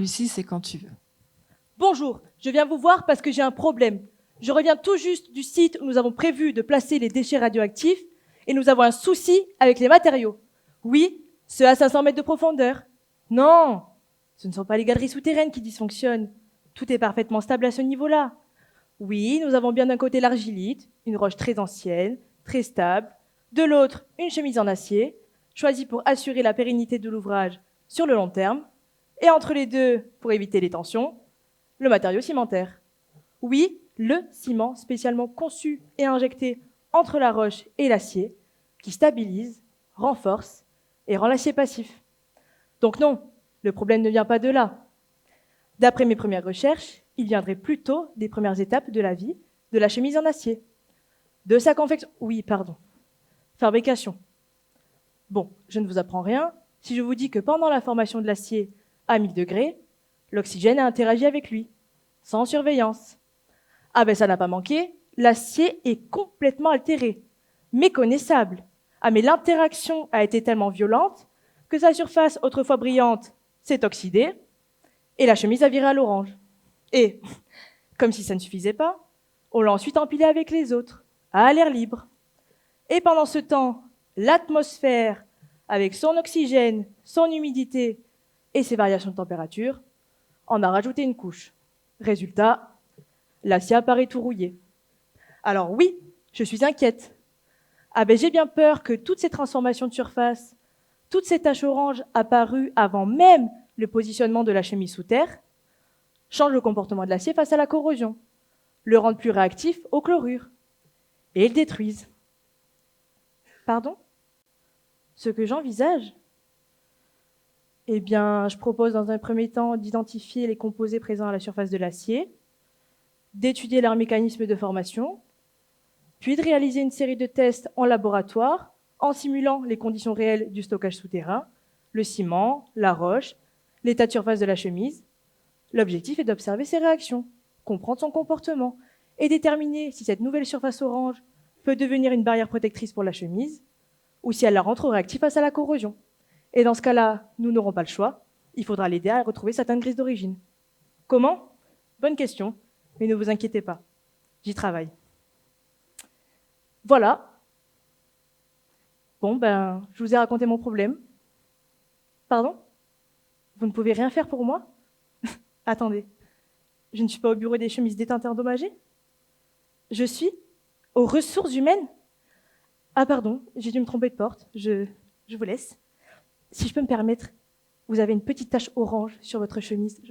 ici, c'est quand tu veux. Bonjour, je viens vous voir parce que j'ai un problème. Je reviens tout juste du site où nous avons prévu de placer les déchets radioactifs et nous avons un souci avec les matériaux. Oui, ceux à 500 mètres de profondeur. Non, ce ne sont pas les galeries souterraines qui dysfonctionnent. Tout est parfaitement stable à ce niveau-là. Oui, nous avons bien d'un côté l'argilite, une roche très ancienne, très stable, de l'autre une chemise en acier, choisie pour assurer la pérennité de l'ouvrage sur le long terme, et entre les deux, pour éviter les tensions, le matériau cimentaire. Oui, le ciment spécialement conçu et injecté entre la roche et l'acier, qui stabilise, renforce et rend l'acier passif. Donc non, le problème ne vient pas de là. D'après mes premières recherches, il viendrait plutôt des premières étapes de la vie de la chemise en acier. De sa fabrication. Bon, je ne vous apprends rien si je vous dis que pendant la formation de l'acier à 1000 degrés, l'oxygène a interagi avec lui, sans surveillance. Ah ben ça n'a pas manqué, l'acier est complètement altéré, méconnaissable. Ah mais l'interaction a été tellement violente que sa surface autrefois brillante s'est oxydée et la chemise a viré à l'orange. Et, comme si ça ne suffisait pas, on l'a ensuite empilé avec les autres, à l'air libre. Et pendant ce temps, l'atmosphère, avec son oxygène, son humidité et ses variations de température, en a rajouté une couche. Résultat, l'acier apparaît tout rouillé. Alors oui, je suis inquiète. Ah ben j'ai bien peur que toutes ces transformations de surface, toutes ces taches oranges apparues avant même le positionnement de la chemise sous terre, changent le comportement de l'acier face à la corrosion, le rendent plus réactif au chlorure, et le détruisent. Pardon ? Ce que j'envisage ? Eh bien, je propose dans un premier temps d'identifier les composés présents à la surface de l'acier, d'étudier leur mécanisme de formation, puis de réaliser une série de tests en laboratoire en simulant les conditions réelles du stockage souterrain, le ciment, la roche, l'état de surface de la chemise. L'objectif est d'observer ses réactions, comprendre son comportement et déterminer si cette nouvelle surface orange peut devenir une barrière protectrice pour la chemise ou si elle la rend trop réactive face à la corrosion. Et dans ce cas-là, nous n'aurons pas le choix. Il faudra l'aider à retrouver sa teinte grise d'origine. Comment ? Bonne question, mais ne vous inquiétez pas. J'y travaille. Voilà. Bon, ben, je vous ai raconté mon problème. Pardon ? Vous ne pouvez rien faire pour moi ? Attendez, je ne suis pas au bureau des chemises déteintées endommagées ? Je suis aux ressources humaines ? Ah pardon, j'ai dû me tromper de porte. Je vous laisse. Si je peux me permettre, vous avez une petite tache orange sur votre chemise.